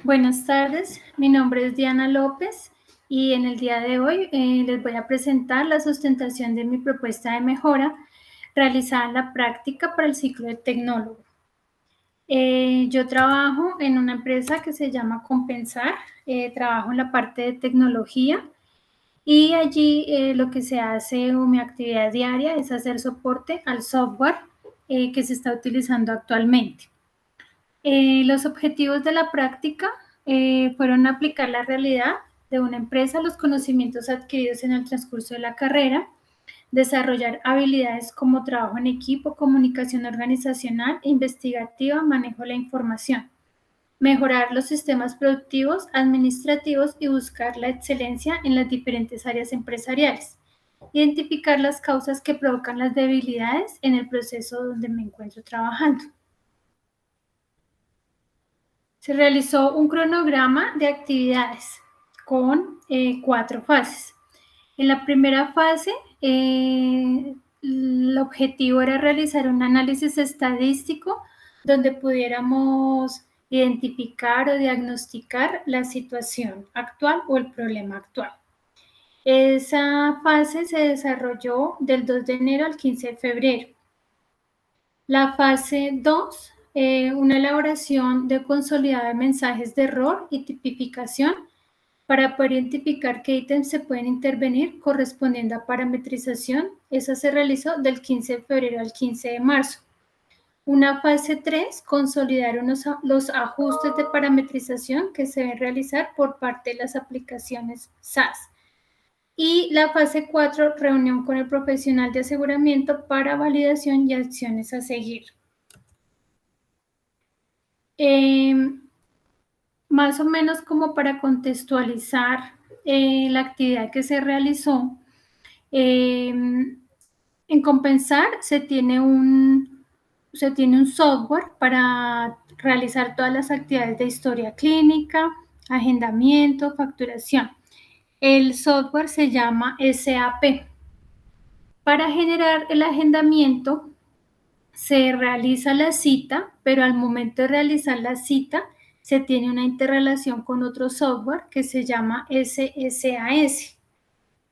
Buenas tardes, mi nombre es Diana López y en el día de hoy les voy a presentar la sustentación de mi propuesta de mejora realizada en la práctica para el ciclo de tecnólogo. Yo trabajo en una empresa que se llama Compensar, trabajo en la parte de tecnología y allí lo que se hace o mi actividad diaria es hacer soporte al software que se está utilizando actualmente. Los objetivos de la práctica fueron aplicar la realidad de una empresa, los conocimientos adquiridos en el transcurso de la carrera, desarrollar habilidades como trabajo en equipo, comunicación organizacional e investigativa, manejo de la información, mejorar los sistemas productivos, administrativos y buscar la excelencia en las diferentes áreas empresariales, identificar las causas que provocan las debilidades en el proceso donde me encuentro trabajando. Se realizó un cronograma de actividades con 4 fases. En la primera fase, el objetivo era realizar un análisis estadístico donde pudiéramos identificar o diagnosticar la situación actual o el problema actual. Esa fase se desarrolló del 2 de enero al 15 de febrero. La fase 2, una elaboración de consolidado de mensajes de error y tipificación para poder identificar qué ítems se pueden intervenir correspondiendo a parametrización. Esa se realizó del 15 de febrero al 15 de marzo. Una fase 3, consolidar los ajustes de parametrización que se deben realizar por parte de las aplicaciones SaaS. Y la fase 4, reunión con el profesional de aseguramiento para validación y acciones a seguir. Más o menos como para contextualizar la actividad que se realizó, en Compensar se tiene un software para realizar todas las actividades de historia clínica, agendamiento, facturación. El software se llama SAP. Para generar el agendamiento, se realiza la cita, pero al momento de realizar la cita se tiene una interrelación con otro software que se llama SSAS,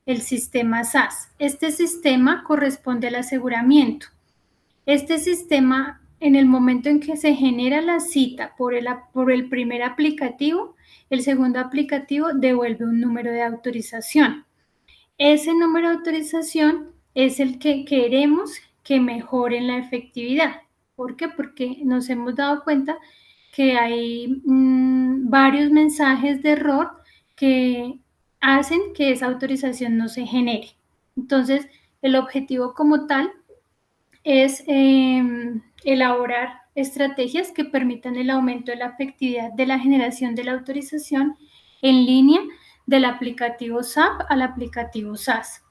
el sistema SAS. Este sistema corresponde al aseguramiento. Este sistema, en el momento en que se genera la cita por el primer aplicativo, el segundo aplicativo devuelve un número de autorización. Ese número de autorización es el que queremos que mejore la efectividad. ¿Por qué? Porque nos hemos dado cuenta que hay varios mensajes de error que hacen que esa autorización no se genere. Entonces, el objetivo como tal es elaborar estrategias que permitan el aumento de la efectividad de la generación de la autorización en línea del aplicativo SAP al aplicativo SAS.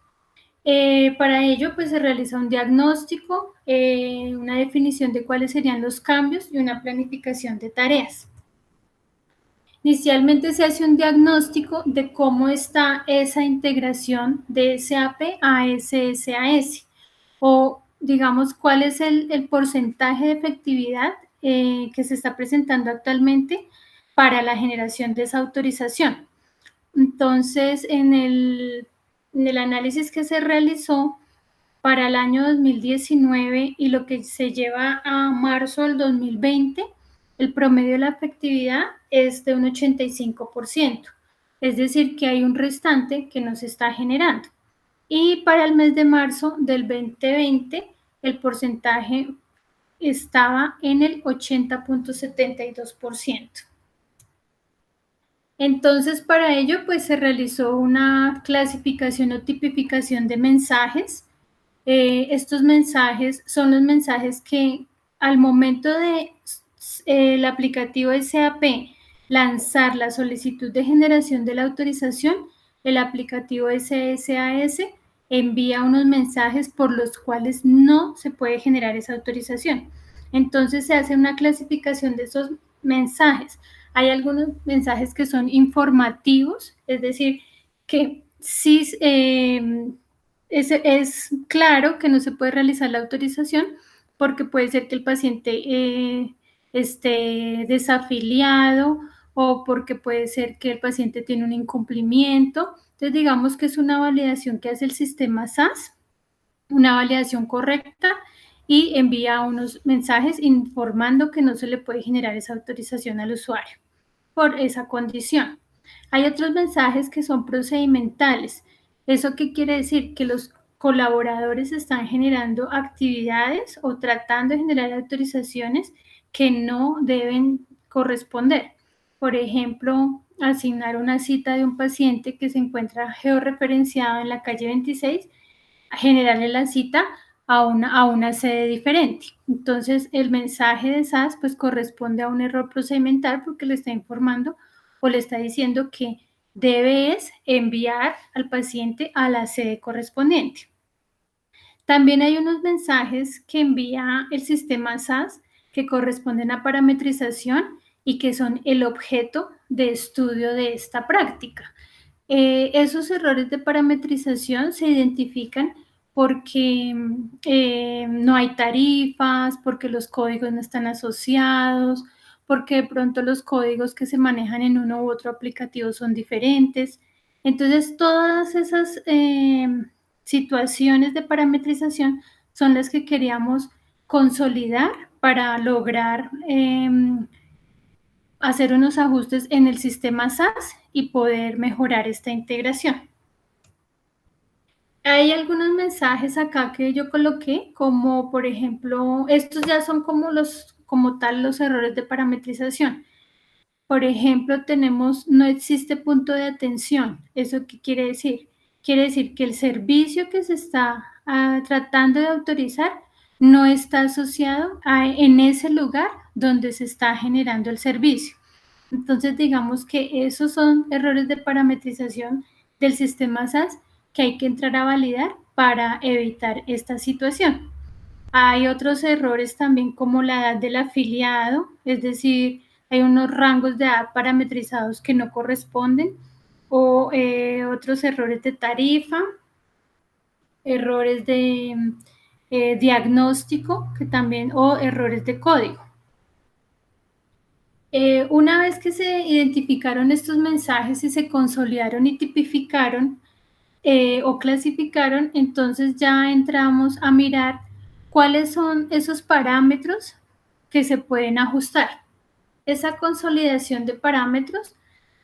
Para ello, pues se realiza un diagnóstico, una definición de cuáles serían los cambios y una planificación de tareas. Inicialmente se hace un diagnóstico de cómo está esa integración de SAP a SSAS o digamos cuál es el porcentaje de efectividad que se está presentando actualmente para la generación de esa autorización. Entonces, en el análisis que se realizó para el año 2019 y lo que se lleva a marzo del 2020, el promedio de la efectividad es de un 85%, es decir, que hay un restante que no se está generando. Y para el mes de marzo del 2020, el porcentaje estaba en el 80.72%. Entonces, para ello, pues se realizó una clasificación o tipificación de mensajes. Estos mensajes son los mensajes que al momento de el aplicativo SAP lanzar la solicitud de generación de la autorización, el aplicativo SSAS envía unos mensajes por los cuales no se puede generar esa autorización. Entonces se hace una clasificación de esos mensajes. Hay algunos mensajes que son informativos, es decir, que sí es claro que no se puede realizar la autorización porque puede ser que el paciente esté desafiliado o porque puede ser que el paciente tiene un incumplimiento. Entonces, digamos que es una validación que hace el sistema SAS, una validación correcta, y envía unos mensajes informando que no se le puede generar esa autorización al usuario por esa condición. Hay otros mensajes que son procedimentales. ¿Eso qué quiere decir? Que los colaboradores están generando actividades o tratando de generar autorizaciones que no deben corresponder. Por ejemplo, asignar una cita de un paciente que se encuentra georreferenciado en la calle 26, generarle la cita a una sede diferente. Entonces, el mensaje de SAS pues corresponde a un error procedimental porque le está informando o le está diciendo que debes enviar al paciente a la sede correspondiente. También hay unos mensajes que envía el sistema SAS que corresponden a parametrización y que son el objeto de estudio de esta práctica. Esos errores de parametrización se identifican porque no hay tarifas, porque los códigos no están asociados, porque de pronto los códigos que se manejan en uno u otro aplicativo son diferentes. Entonces, todas esas situaciones de parametrización son las que queríamos consolidar para lograr hacer unos ajustes en el sistema SAS y poder mejorar esta integración. Hay algunos mensajes acá que yo coloqué, como por ejemplo, estos ya son como tal los errores de parametrización. Por ejemplo, tenemos no existe punto de atención. ¿Eso qué quiere decir? Quiere decir que el servicio que se está tratando de autorizar no está asociado en ese lugar donde se está generando el servicio. Entonces, digamos que esos son errores de parametrización del sistema SAS que hay que entrar a validar para evitar esta situación. Hay otros errores también como la edad del afiliado, es decir, hay unos rangos de edad parametrizados que no corresponden, o otros errores de tarifa, errores de diagnóstico, que también, o errores de código. Una vez que se identificaron estos mensajes y se consolidaron y tipificaron o clasificaron, entonces ya entramos a mirar cuáles son esos parámetros que se pueden ajustar. Esa consolidación de parámetros,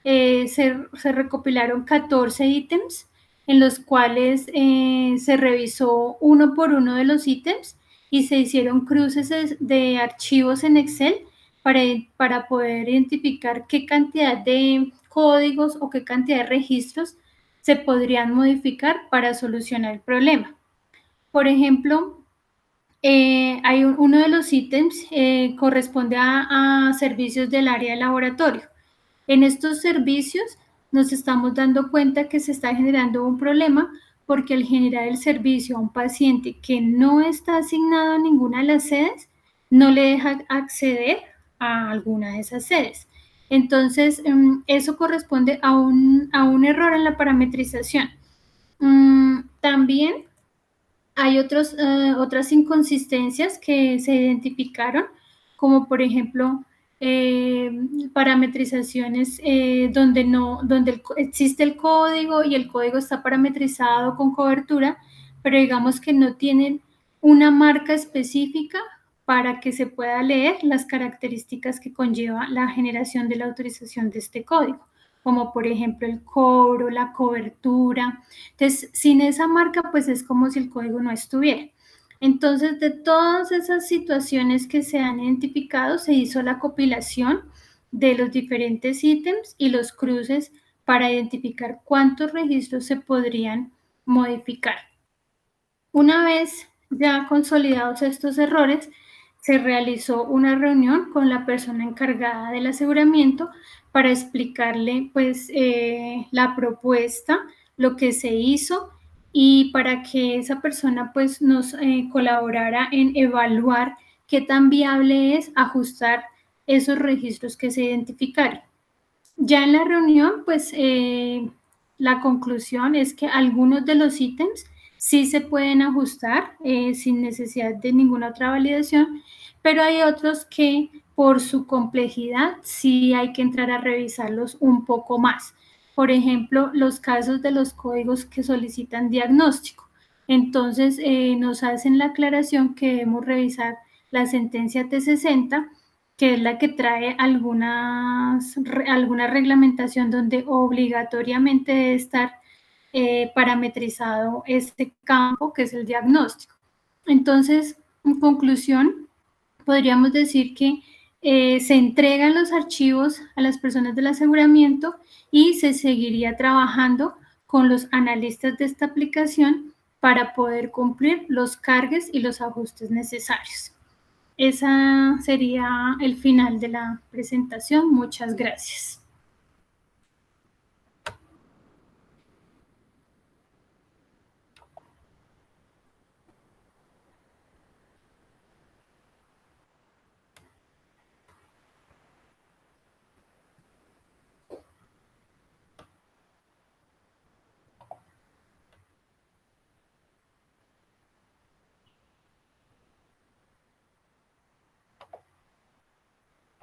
se recopilaron 14 ítems en los cuales se revisó uno por uno de los ítems y se hicieron cruces de archivos en Excel para poder identificar qué cantidad de códigos o qué cantidad de registros se podrían modificar para solucionar el problema. Por ejemplo, hay uno de los ítems corresponde a servicios del área de laboratorio. En estos servicios nos estamos dando cuenta que se está generando un problema porque al generar el servicio a un paciente que no está asignado a ninguna de las sedes, no le deja acceder a alguna de esas sedes. Entonces, eso corresponde a un error en la parametrización. También hay otras inconsistencias que se identificaron, como por ejemplo parametrizaciones donde existe el código y el código está parametrizado con cobertura, pero digamos que no tienen una marca específica para que se pueda leer las características que conlleva la generación de la autorización de este código, como por ejemplo el cobro, la cobertura. Entonces, sin esa marca, pues es como si el código no estuviera. Entonces, de todas esas situaciones que se han identificado, se hizo la compilación de los diferentes ítems y los cruces para identificar cuántos registros se podrían modificar. Una vez ya consolidados estos errores, se realizó una reunión con la persona encargada del aseguramiento para explicarle pues la propuesta, lo que se hizo y para que esa persona pues nos colaborara en evaluar qué tan viable es ajustar esos registros que se identificaron. Ya en la reunión, pues la conclusión es que algunos de los ítems sí se pueden ajustar sin necesidad de ninguna otra validación, pero hay otros que por su complejidad, sí hay que entrar a revisarlos un poco más. Por ejemplo, los casos de los códigos que solicitan diagnóstico. Entonces, nos hacen la aclaración que debemos revisar la sentencia T60, que es la que trae alguna reglamentación donde obligatoriamente debe estar parametrizado este campo que es el diagnóstico. Entonces, en conclusión, podríamos decir que se entregan los archivos a las personas del aseguramiento y se seguiría trabajando con los analistas de esta aplicación para poder cumplir los cargues y los ajustes necesarios. Ese sería el final de la presentación. Muchas gracias.